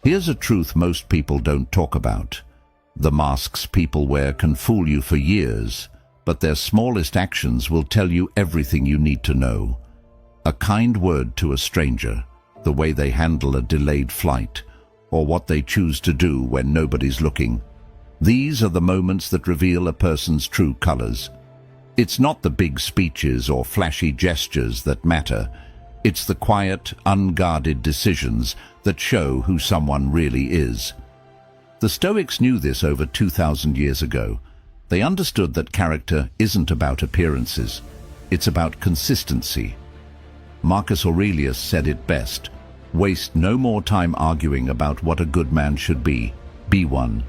Here's a truth most people don't talk about. The masks people wear can fool you for years, but their smallest actions will tell you everything you need to know. A kind word to a stranger, the way they handle a delayed flight, or what they choose to do when nobody's looking. These are the moments that reveal a person's true colors. It's not the big speeches or flashy gestures that matter. It's the quiet, unguarded decisions that show who someone really is. The Stoics knew this over 2,000 years ago. They understood that character isn't about appearances. It's about consistency. Marcus Aurelius said it best: waste no more time arguing about what a good man should be one.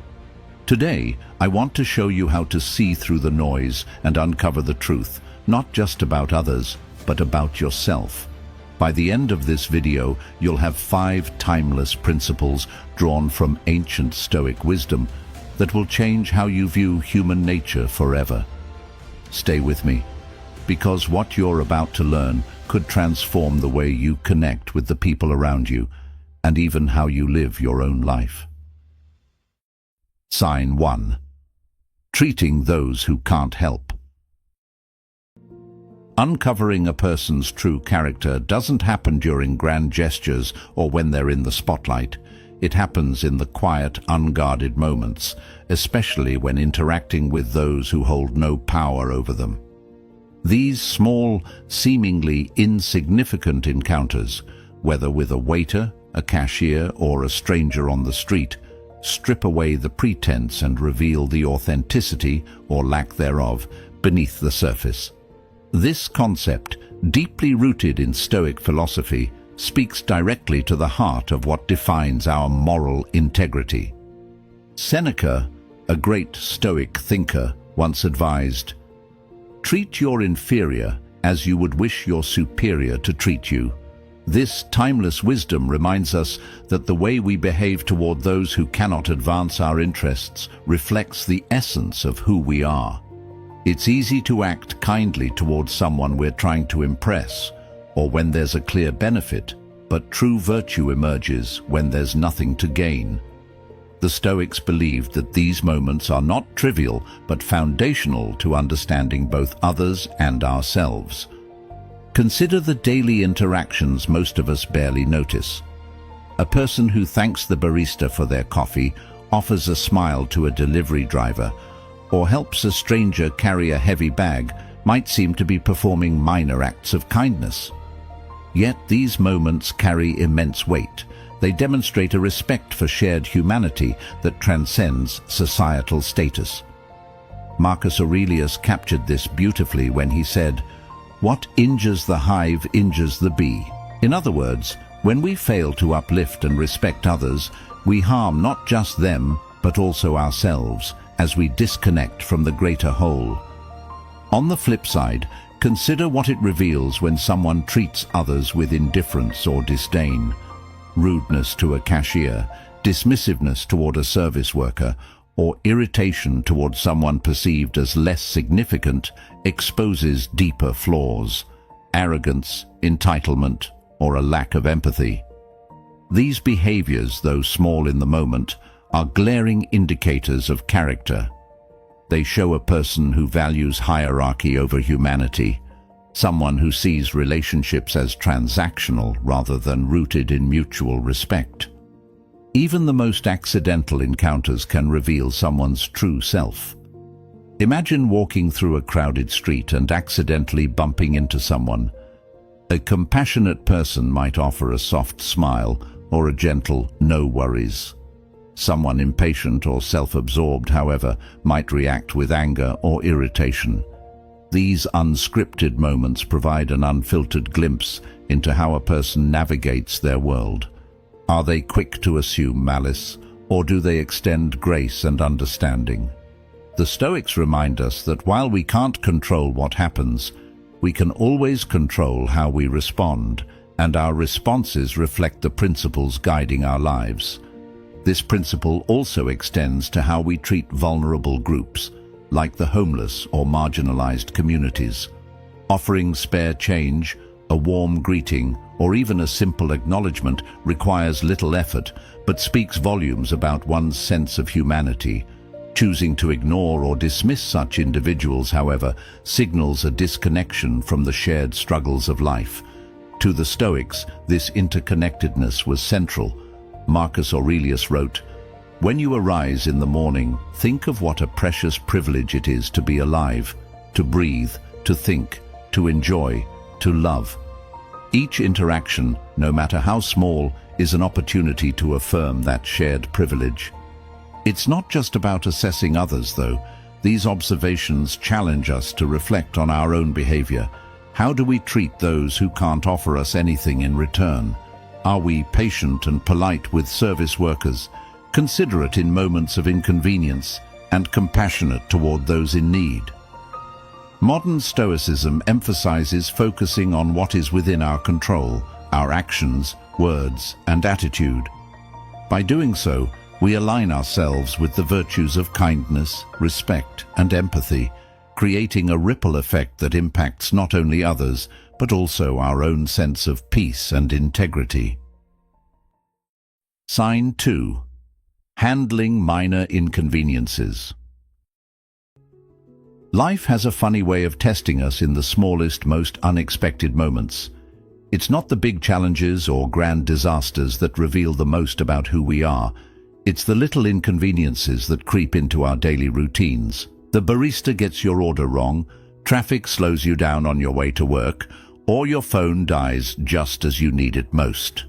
Today, I want to show you how to see through the noise and uncover the truth, not just about others, but about yourself. By the end of this video, you'll have 5 timeless principles drawn from ancient Stoic wisdom that will change how you view human nature forever. Stay with me, because what you're about to learn could transform the way you connect with the people around you and even how you live your own life. Sign 1. Treating those who can't help. Uncovering a person's true character doesn't happen during grand gestures or when they're in the spotlight. It happens in the quiet, unguarded moments, especially when interacting with those who hold no power over them. These small, seemingly insignificant encounters, whether with a waiter, a cashier, or a stranger on the street, strip away the pretense and reveal the authenticity, or lack thereof, beneath the surface. This concept, deeply rooted in Stoic philosophy, speaks directly to the heart of what defines our moral integrity. Seneca, a great Stoic thinker, once advised, "Treat your inferior as you would wish your superior to treat you." This timeless wisdom reminds us that the way we behave toward those who cannot advance our interests reflects the essence of who we are. It's easy to act kindly towards someone we're trying to impress, or when there's a clear benefit, but true virtue emerges when there's nothing to gain. The Stoics believed that these moments are not trivial, but foundational to understanding both others and ourselves. Consider the daily interactions most of us barely notice. A person who thanks the barista for their coffee, offers a smile to a delivery driver, or helps a stranger carry a heavy bag might seem to be performing minor acts of kindness. Yet these moments carry immense weight. They demonstrate a respect for shared humanity that transcends societal status. Marcus Aurelius captured this beautifully when he said, "What injures the hive injures the bee." In other words, when we fail to uplift and respect others, we harm not just them, but also ourselves, as we disconnect from the greater whole. On the flip side, consider what it reveals when someone treats others with indifference or disdain. Rudeness to a cashier, dismissiveness toward a service worker, or irritation toward someone perceived as less significant exposes deeper flaws: arrogance, entitlement, or a lack of empathy. These behaviors, though small in the moment, are glaring indicators of character. They show a person who values hierarchy over humanity, someone who sees relationships as transactional rather than rooted in mutual respect. Even the most accidental encounters can reveal someone's true self. Imagine walking through a crowded street and accidentally bumping into someone. A compassionate person might offer a soft smile or a gentle "no worries." Someone impatient or self-absorbed, however, might react with anger or irritation. These unscripted moments provide an unfiltered glimpse into how a person navigates their world. Are they quick to assume malice, or do they extend grace and understanding? The Stoics remind us that while we can't control what happens, we can always control how we respond, and our responses reflect the principles guiding our lives. This principle also extends to how we treat vulnerable groups, like the homeless or marginalized communities. Offering spare change A warm greeting, or even a simple acknowledgement, requires little effort, but speaks volumes about one's sense of humanity. Choosing to ignore or dismiss such individuals, however, signals a disconnection from the shared struggles of life. To the Stoics, this interconnectedness was central. Marcus Aurelius wrote, "When you arise in the morning, think of what a precious privilege it is to be alive, to breathe, to think, to enjoy, to love." Each interaction, no matter how small, is an opportunity to affirm that shared privilege. It's not just about assessing others, though. These observations challenge us to reflect on our own behavior. How do we treat those who can't offer us anything in return? Are we patient and polite with service workers, considerate in moments of inconvenience, and compassionate toward those in need? Modern Stoicism emphasizes focusing on what is within our control, our actions, words, and attitude. By doing so, we align ourselves with the virtues of kindness, respect, and empathy, creating a ripple effect that impacts not only others, but also our own sense of peace and integrity. Sign 2. Handling minor inconveniences. Life has a funny way of testing us in the smallest, most unexpected moments. It's not the big challenges or grand disasters that reveal the most about who we are. It's the little inconveniences that creep into our daily routines. The barista gets your order wrong, traffic slows you down on your way to work, or your phone dies just as you need it most.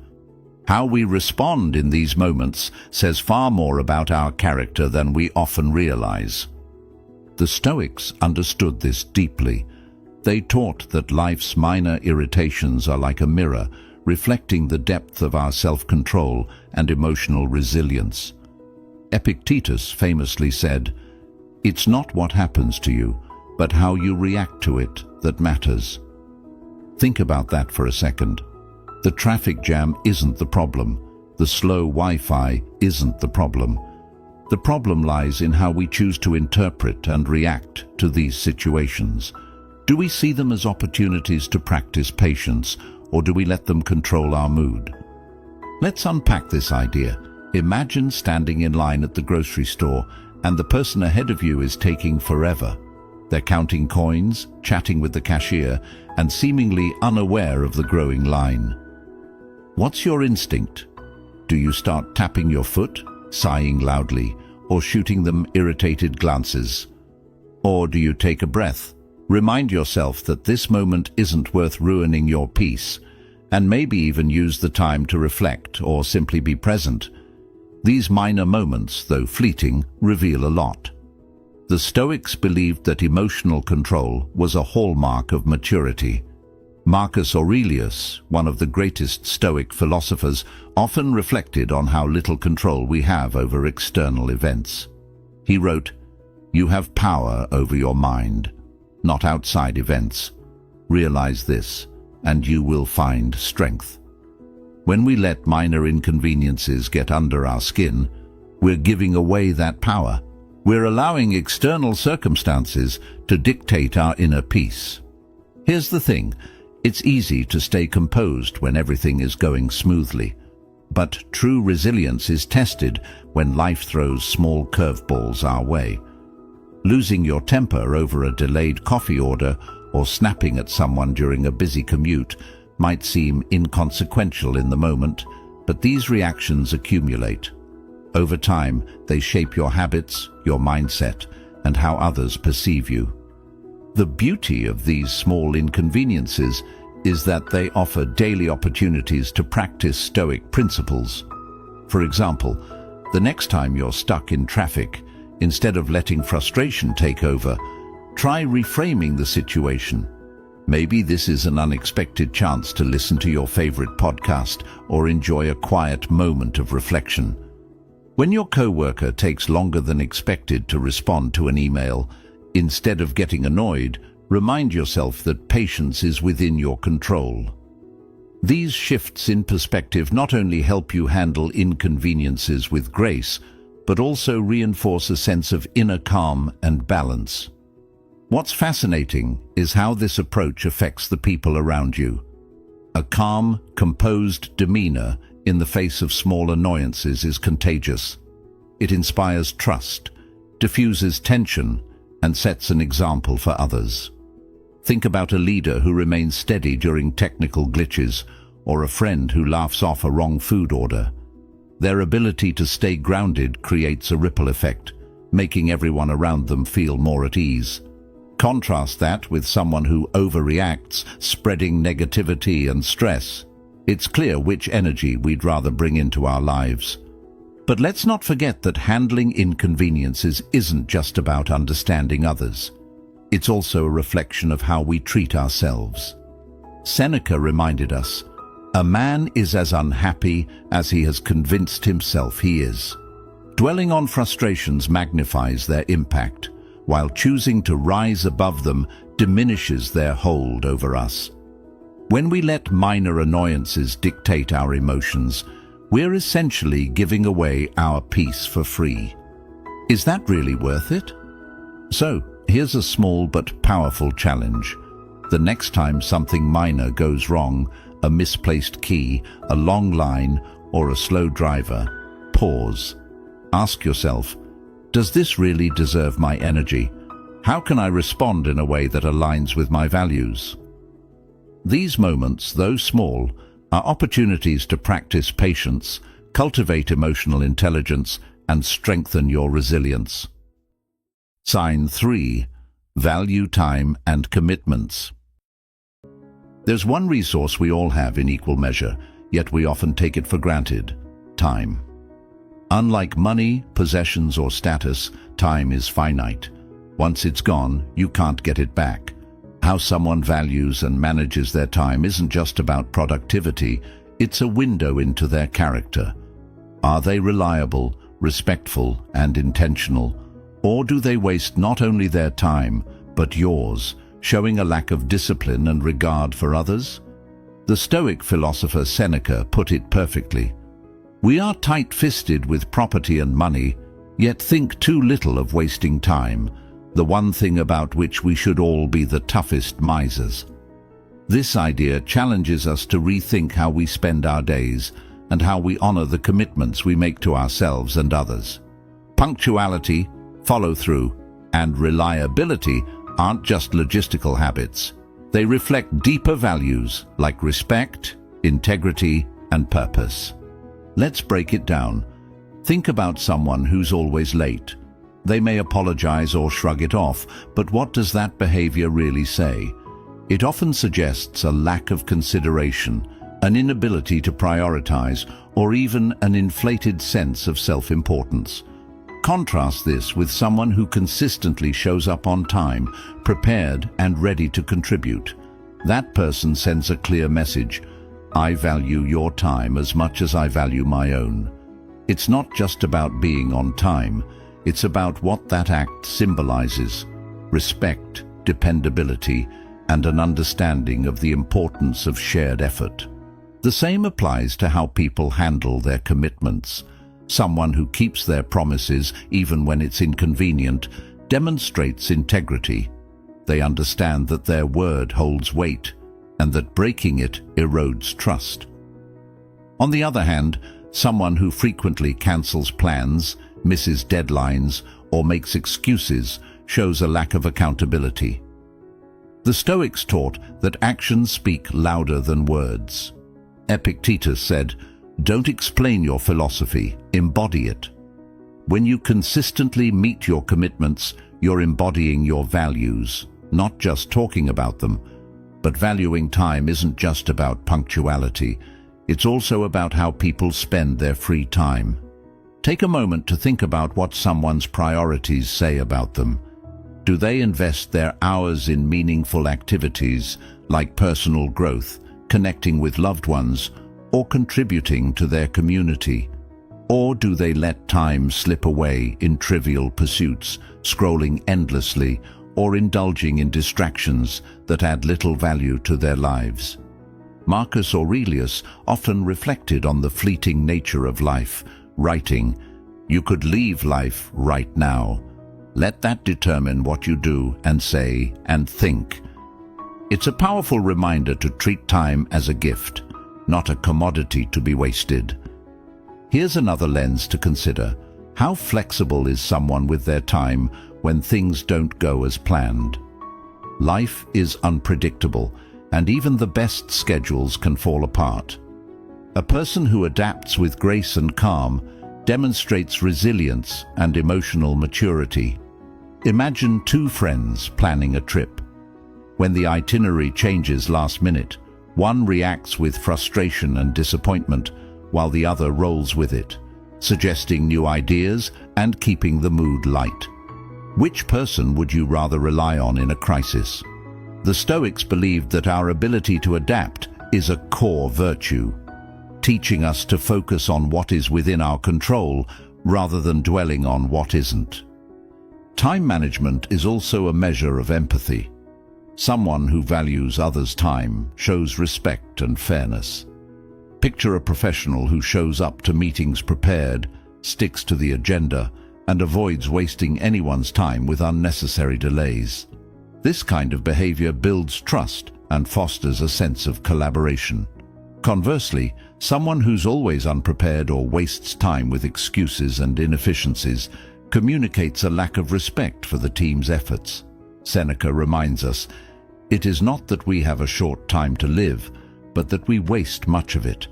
How we respond in these moments says far more about our character than we often realize. The Stoics understood this deeply. They taught that life's minor irritations are like a mirror, reflecting the depth of our self-control and emotional resilience. Epictetus famously said, "It's not what happens to you, but how you react to it that matters." Think about that for a second. The traffic jam isn't the problem. The slow Wi-Fi isn't the problem. The problem lies in how we choose to interpret and react to these situations. Do we see them as opportunities to practice patience, or do we let them control our mood? Let's unpack this idea. Imagine standing in line at the grocery store and the person ahead of you is taking forever. They're counting coins, chatting with the cashier, and seemingly unaware of the growing line. What's your instinct? Do you start tapping your foot, sighing loudly, or shooting them irritated glances? Or do you take a breath, remind yourself that this moment isn't worth ruining your peace, and maybe even use the time to reflect or simply be present? These minor moments, though fleeting, reveal a lot. The Stoics believed that emotional control was a hallmark of maturity. Marcus Aurelius, one of the greatest Stoic philosophers, often reflected on how little control we have over external events. He wrote, "You have power over your mind, not outside events. Realize this, and you will find strength." When we let minor inconveniences get under our skin, we're giving away that power. We're allowing external circumstances to dictate our inner peace. Here's the thing. It's easy to stay composed when everything is going smoothly. But true resilience is tested when life throws small curveballs our way. Losing your temper over a delayed coffee order or snapping at someone during a busy commute might seem inconsequential in the moment, but these reactions accumulate. Over time, they shape your habits, your mindset, and how others perceive you. The beauty of these small inconveniences is that they offer daily opportunities to practice Stoic principles. For example, the next time you're stuck in traffic, instead of letting frustration take over, try reframing the situation. Maybe this is an unexpected chance to listen to your favorite podcast or enjoy a quiet moment of reflection. When your coworker takes longer than expected to respond to an email, instead of getting annoyed, remind yourself that patience is within your control. These shifts in perspective not only help you handle inconveniences with grace, but also reinforce a sense of inner calm and balance. What's fascinating is how this approach affects the people around you. A calm, composed demeanor in the face of small annoyances is contagious. It inspires trust, diffuses tension, and sets an example for others. Think about a leader who remains steady during technical glitches, or a friend who laughs off a wrong food order. Their ability to stay grounded creates a ripple effect, making everyone around them feel more at ease. Contrast that with someone who overreacts, spreading negativity and stress. It's clear which energy we'd rather bring into our lives. But let's not forget that handling inconveniences isn't just about understanding others. It's also a reflection of how we treat ourselves. Seneca reminded us, "A man is as unhappy as he has convinced himself he is." Dwelling on frustrations magnifies their impact, while choosing to rise above them diminishes their hold over us. When we let minor annoyances dictate our emotions, we're essentially giving away our peace for free. Is that really worth it? So, here's a small but powerful challenge. The next time something minor goes wrong, a misplaced key, a long line, or a slow driver, pause. Ask yourself, does this really deserve my energy? How can I respond in a way that aligns with my values? These moments, though small, are opportunities to practice patience, cultivate emotional intelligence, and strengthen your resilience. Sign 3. Value time and commitments. There's one resource we all have in equal measure, yet we often take it for granted: time. Unlike money, possessions, or status, time is finite. Once it's gone, you can't get it back. How someone values and manages their time isn't just about productivity, it's a window into their character. Are they reliable, respectful, and intentional? Or do they waste not only their time, but yours, showing a lack of discipline and regard for others? The Stoic philosopher Seneca put it perfectly. We are tight-fisted with property and money, yet think too little of wasting time, the one thing about which we should all be the toughest misers. This idea challenges us to rethink how we spend our days and how we honor the commitments we make to ourselves and others. Punctuality, follow-through, and reliability aren't just logistical habits. They reflect deeper values like respect, integrity, and purpose. Let's break it down. Think about someone who's always late. They may apologize or shrug it off, but what does that behavior really say? It often suggests a lack of consideration, an inability to prioritize, or even an inflated sense of self-importance. Contrast this with someone who consistently shows up on time, prepared and ready to contribute. That person sends a clear message: I value your time as much as I value my own. It's not just about being on time, it's about what that act symbolizes: respect, dependability, and an understanding of the importance of shared effort. The same applies to how people handle their commitments. Someone who keeps their promises, even when it's inconvenient, demonstrates integrity. They understand that their word holds weight, and that breaking it erodes trust. On the other hand, someone who frequently cancels plans, misses deadlines, or makes excuses shows a lack of accountability. The Stoics taught that actions speak louder than words. Epictetus said, "Don't explain your philosophy, embody it." When you consistently meet your commitments, you're embodying your values, not just talking about them. But valuing time isn't just about punctuality. It's also about how people spend their free time. Take a moment to think about what someone's priorities say about them. Do they invest their hours in meaningful activities like personal growth, connecting with loved ones, or contributing to their community? Or do they let time slip away in trivial pursuits, scrolling endlessly, or indulging in distractions that add little value to their lives? Marcus Aurelius often reflected on the fleeting nature of life, writing, "You could leave life right now. Let that determine what you do and say and think." It's a powerful reminder to treat time as a gift, not a commodity to be wasted. Here's another lens to consider. How flexible is someone with their time when things don't go as planned? Life is unpredictable, and even the best schedules can fall apart. A person who adapts with grace and calm demonstrates resilience and emotional maturity. Imagine two friends planning a trip. When the itinerary changes last minute, one reacts with frustration and disappointment, while the other rolls with it, suggesting new ideas and keeping the mood light. Which person would you rather rely on in a crisis? The Stoics believed that our ability to adapt is a core virtue, teaching us to focus on what is within our control rather than dwelling on what isn't. Time management is also a measure of empathy. Someone who values others' time shows respect and fairness. Picture a professional who shows up to meetings prepared, sticks to the agenda, and avoids wasting anyone's time with unnecessary delays. This kind of behavior builds trust and fosters a sense of collaboration. Conversely, someone who's always unprepared or wastes time with excuses and inefficiencies communicates a lack of respect for the team's efforts. Seneca reminds us, "It is not that we have a short time to live, but that we waste much of it."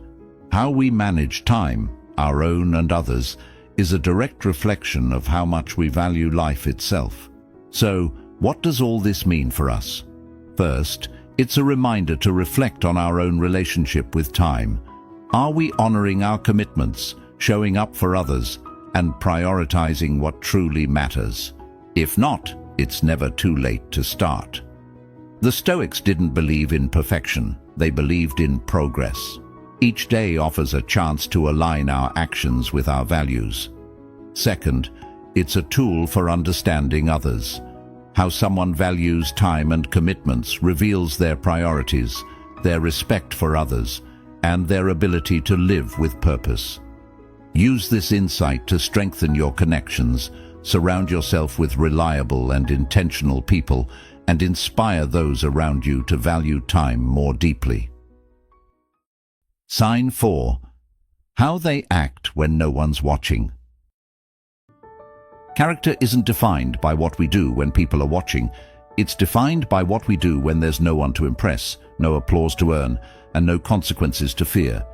How we manage time, our own and others, is a direct reflection of how much we value life itself. So, what does all this mean for us? First, it's a reminder to reflect on our own relationship with time. Are we honoring our commitments, showing up for others, and prioritizing what truly matters? If not, it's never too late to start. The Stoics didn't believe in perfection, they believed in progress. Each day offers a chance to align our actions with our values. Second, it's a tool for understanding others. How someone values time and commitments reveals their priorities, their respect for others, and their ability to live with purpose. Use this insight to strengthen your connections, surround yourself with reliable and intentional people, and inspire those around you to value time more deeply. Sign 4. How they act when no one's watching. Character isn't defined by what we do when people are watching. It's defined by what we do when there's no one to impress, no applause to earn, and no consequences to fear.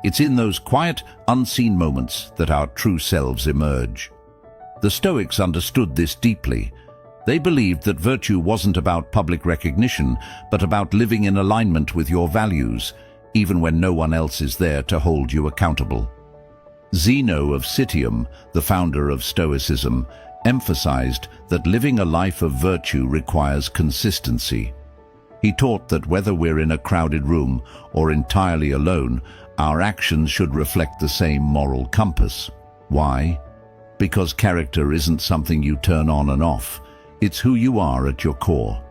It's in those quiet, unseen moments that our true selves emerge. The Stoics understood this deeply. They believed that virtue wasn't about public recognition, but about living in alignment with your values, even when no one else is there to hold you accountable. Zeno of Citium, the founder of Stoicism, emphasized that living a life of virtue requires consistency. He taught that whether we're in a crowded room or entirely alone, our actions should reflect the same moral compass. Why? Because character isn't something you turn on and off. It's who you are at your core.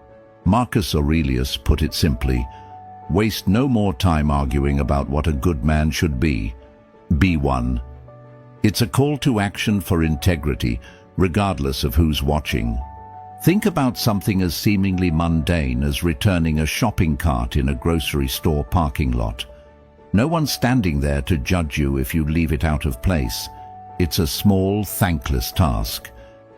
Marcus Aurelius put it simply, "Waste no more time arguing about what a good man should be. Be one." It's a call to action for integrity, regardless of who's watching. Think about something as seemingly mundane as returning a shopping cart in a grocery store parking lot. No one's standing there to judge you if you leave it out of place. It's a small, thankless task.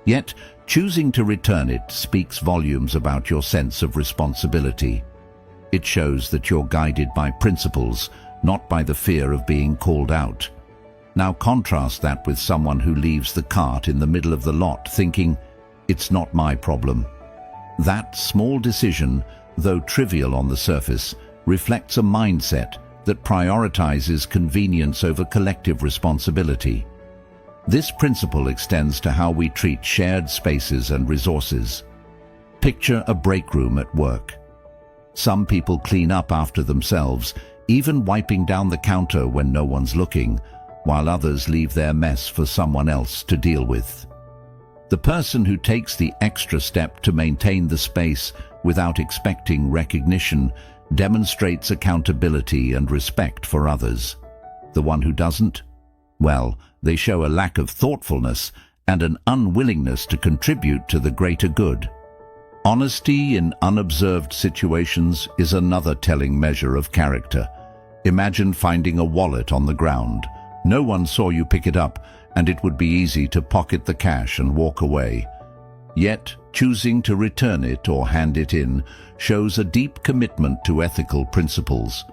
Yet, choosing to return it speaks volumes about your sense of responsibility. It shows that you're guided by principles, not by the fear of being called out. Now contrast that with someone who leaves the cart in the middle of the lot thinking, "It's not my problem." That small decision, though trivial on the surface, reflects a mindset that prioritizes convenience over collective responsibility. This principle extends to how we treat shared spaces and resources. Picture a break room at work. Some people clean up after themselves, even wiping down the counter when no one's looking, while others leave their mess for someone else to deal with. The person who takes the extra step to maintain the space without expecting recognition demonstrates accountability and respect for others. The one who doesn't? Well, they show a lack of thoughtfulness and an unwillingness to contribute to the greater good. Honesty in unobserved situations is another telling measure of character. Imagine finding a wallet on the ground. No one saw you pick it up, and it would be easy to pocket the cash and walk away. Yet, choosing to return it or hand it in shows a deep commitment to ethical principles.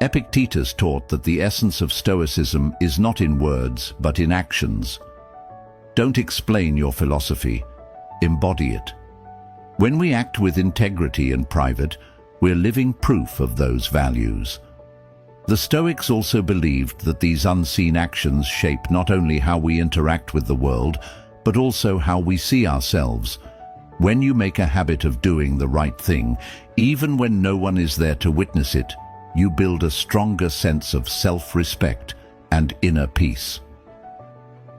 Epictetus taught that the essence of Stoicism is not in words, but in actions. Don't explain your philosophy, embody it. When we act with integrity in private, we're living proof of those values. The Stoics also believed that these unseen actions shape not only how we interact with the world, but also how we see ourselves. When you make a habit of doing the right thing, even when no one is there to witness it, you build a stronger sense of self-respect and inner peace.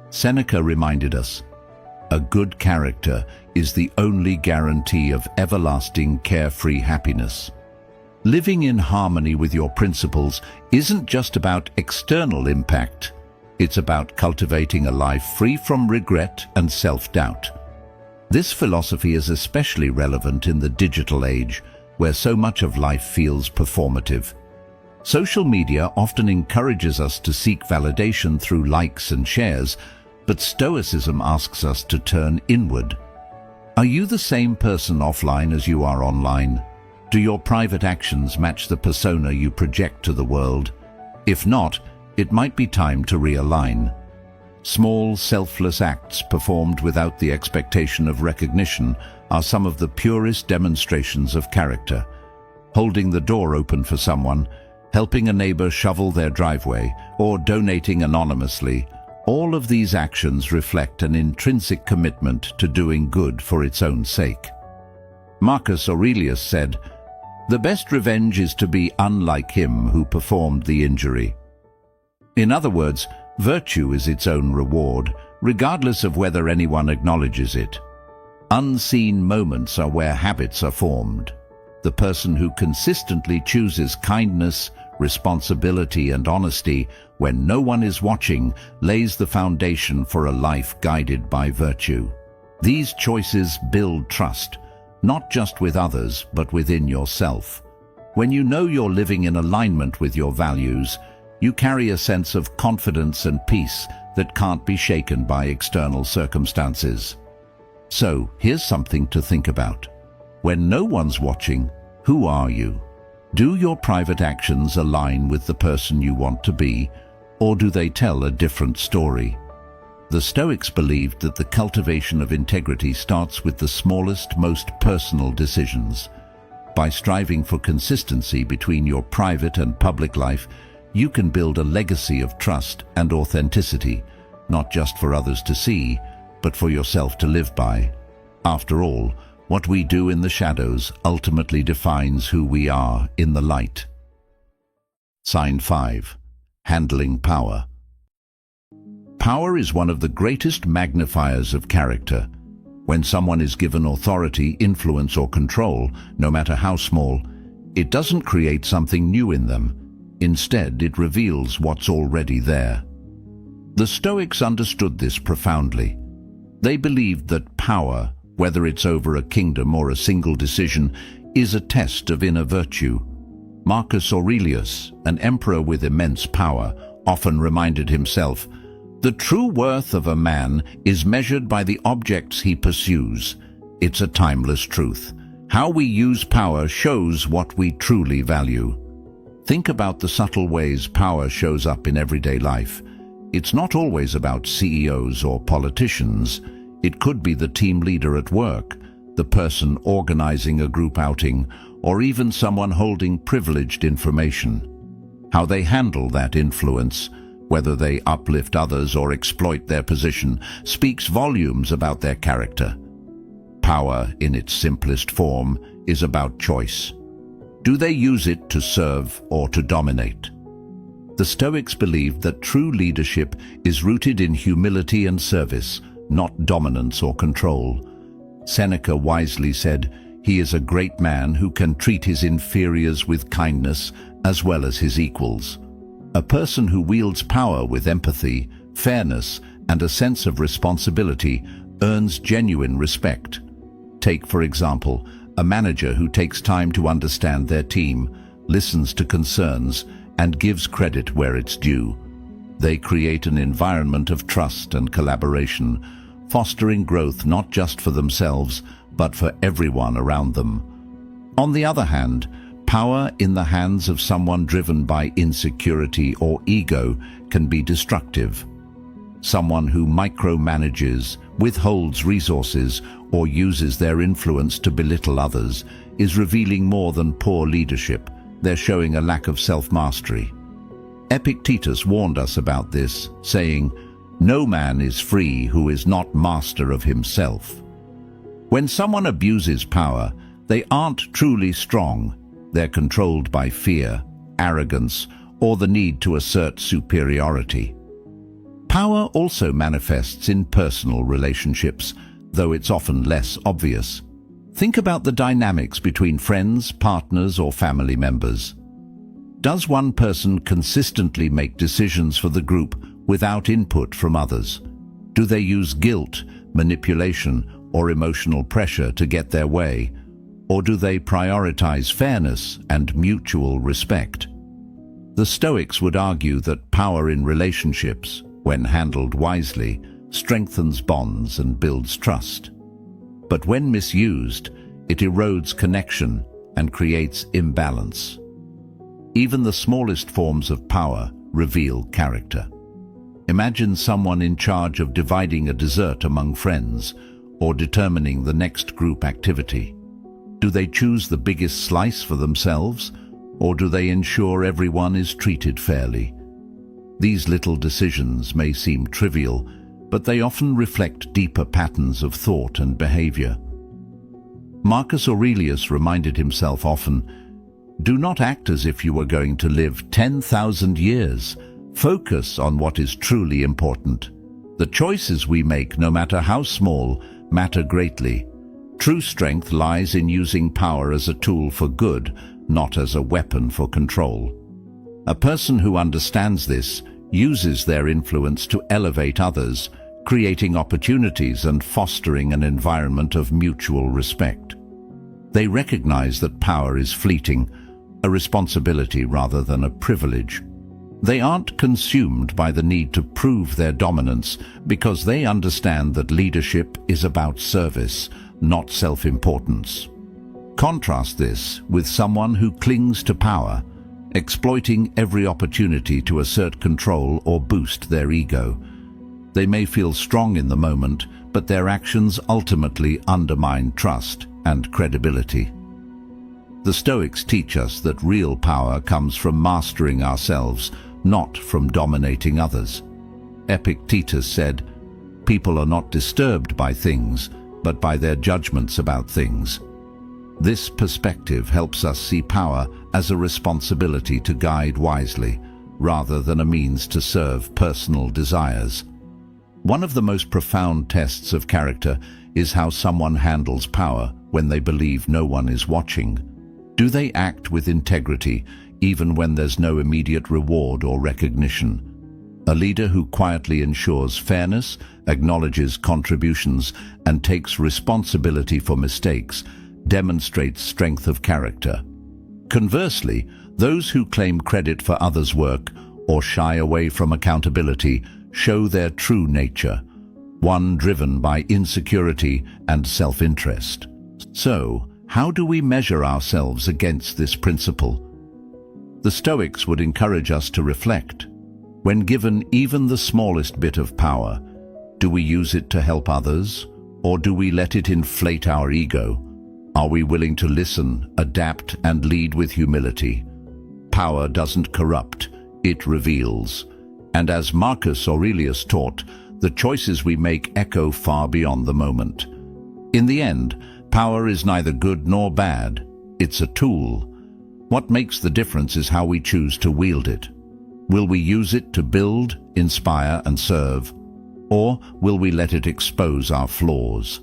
Seneca reminded us, "A good character is the only guarantee of everlasting carefree happiness." Living in harmony with your principles isn't just about external impact. It's about cultivating a life free from regret and self-doubt. This philosophy is especially relevant in the digital age, where so much of life feels performative. Social media often encourages us to seek validation through likes and shares, but Stoicism asks us to turn inward. Are you the same person offline as you are online? Do your private actions match the persona you project to the world? If not, it might be time to realign. Small, selfless acts performed without the expectation of recognition are some of the purest demonstrations of character. Holding the door open for someone, helping a neighbor shovel their driveway, or donating anonymously, all of these actions reflect an intrinsic commitment to doing good for its own sake. Marcus Aurelius said, "The best revenge is to be unlike him who performed the injury." In other words, virtue is its own reward, regardless of whether anyone acknowledges it. Unseen moments are where habits are formed. The person who consistently chooses kindness, responsibility, and honesty when no one is watching lays the foundation for a life guided by virtue. These choices build trust, not just with others, but within yourself. When you know you're living in alignment with your values, you carry a sense of confidence and peace that can't be shaken by external circumstances. So, here's something to think about. When no one's watching, who are you? Do your private actions align with the person you want to be, or do they tell a different story? The Stoics believed that the cultivation of integrity starts with the smallest, most personal decisions. By striving for consistency between your private and public life, you can build a legacy of trust and authenticity, not just for others to see, but for yourself to live by. After all, what we do in the shadows ultimately defines who we are in the light. Sign 5. Handling power. Power is one of the greatest magnifiers of character. When someone is given authority, influence, or control, no matter how small, it doesn't create something new in them. Instead, it reveals what's already there. The Stoics understood this profoundly. They believed that power, whether it's over a kingdom or a single decision, is a test of inner virtue. Marcus Aurelius, an emperor with immense power, often reminded himself, "The true worth of a man is measured by the objects he pursues." It's a timeless truth. How we use power shows what we truly value. Think about the subtle ways power shows up in everyday life. It's not always about CEOs or politicians. It could be the team leader at work, the person organizing a group outing, or even someone holding privileged information. How they handle that influence, whether they uplift others or exploit their position, speaks volumes about their character. Power, in its simplest form, is about choice. Do they use it to serve or to dominate? The Stoics believed that true leadership is rooted in humility and service, not dominance or control. Seneca wisely said, "He is a great man who can treat his inferiors with kindness as well as his equals." A person who wields power with empathy, fairness, and a sense of responsibility earns genuine respect. Take, for example, a manager who takes time to understand their team, listens to concerns, and gives credit where it's due. They create an environment of trust and collaboration, fostering growth not just for themselves, but for everyone around them. On the other hand, power in the hands of someone driven by insecurity or ego can be destructive. Someone who micromanages, withholds resources, or uses their influence to belittle others is revealing more than poor leadership. They're showing a lack of self-mastery. Epictetus warned us about this, saying, "No man is free who is not master of himself." When someone abuses power, they aren't truly strong. They're controlled by fear, arrogance, or the need to assert superiority. Power also manifests in personal relationships, though it's often less obvious. Think about the dynamics between friends, partners, or family members. Does one person consistently make decisions for the group without input from others? Do they use guilt, manipulation, or emotional pressure to get their way? Or do they prioritize fairness and mutual respect? The Stoics would argue that power in relationships, when handled wisely, strengthens bonds and builds trust. But when misused, it erodes connection and creates imbalance. Even the smallest forms of power reveal character. Imagine someone in charge of dividing a dessert among friends or determining the next group activity. Do they choose the biggest slice for themselves, or do they ensure everyone is treated fairly? These little decisions may seem trivial, but they often reflect deeper patterns of thought and behavior. Marcus Aurelius reminded himself often, "Do not act as if you were going to live 10,000 years. Focus on what is truly important. The choices we make, no matter how small, matter greatly. True strength lies in using power as a tool for good, not as a weapon for control." A person who understands this uses their influence to elevate others, creating opportunities and fostering an environment of mutual respect. They recognize that power is fleeting, a responsibility rather than a privilege. They aren't consumed by the need to prove their dominance because they understand that leadership is about service, not self-importance. Contrast this with someone who clings to power, exploiting every opportunity to assert control or boost their ego. They may feel strong in the moment, but their actions ultimately undermine trust and credibility. The Stoics teach us that real power comes from mastering ourselves, not from dominating others. Epictetus said, "People are not disturbed by things, but by their judgments about things." This perspective helps us see power as a responsibility to guide wisely, rather than a means to serve personal desires. One of the most profound tests of character is how someone handles power when they believe no one is watching. Do they act with integrity, even when there's no immediate reward or recognition? A leader who quietly ensures fairness, acknowledges contributions, and takes responsibility for mistakes demonstrates strength of character. Conversely, those who claim credit for others' work or shy away from accountability show their true nature, one driven by insecurity and self-interest. So, how do we measure ourselves against this principle? The Stoics would encourage us to reflect. When given even the smallest bit of power, do we use it to help others, or do we let it inflate our ego? Are we willing to listen, adapt, and lead with humility? Power doesn't corrupt, it reveals. And as Marcus Aurelius taught, the choices we make echo far beyond the moment. In the end, power is neither good nor bad. It's a tool. What makes the difference is how we choose to wield it. Will we use it to build, inspire, and serve? Or will we let it expose our flaws?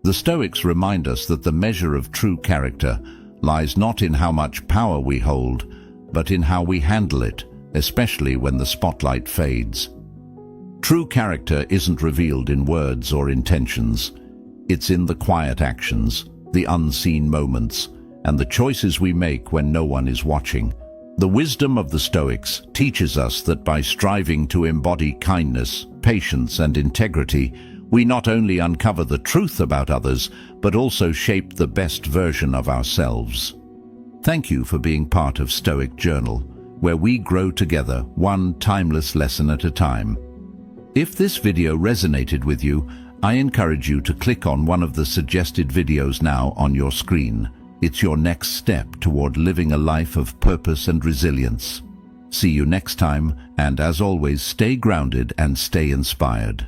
The Stoics remind us that the measure of true character lies not in how much power we hold, but in how we handle it, especially when the spotlight fades. True character isn't revealed in words or intentions. It's in the quiet actions, the unseen moments, and the choices we make when no one is watching. The wisdom of the Stoics teaches us that by striving to embody kindness, patience, and integrity, we not only uncover the truth about others, but also shape the best version of ourselves. Thank you for being part of Stoic Journal, where we grow together, one timeless lesson at a time. If this video resonated with you, I encourage you to click on one of the suggested videos now on your screen. It's your next step toward living a life of purpose and resilience. See you next time, and as always, stay grounded and stay inspired.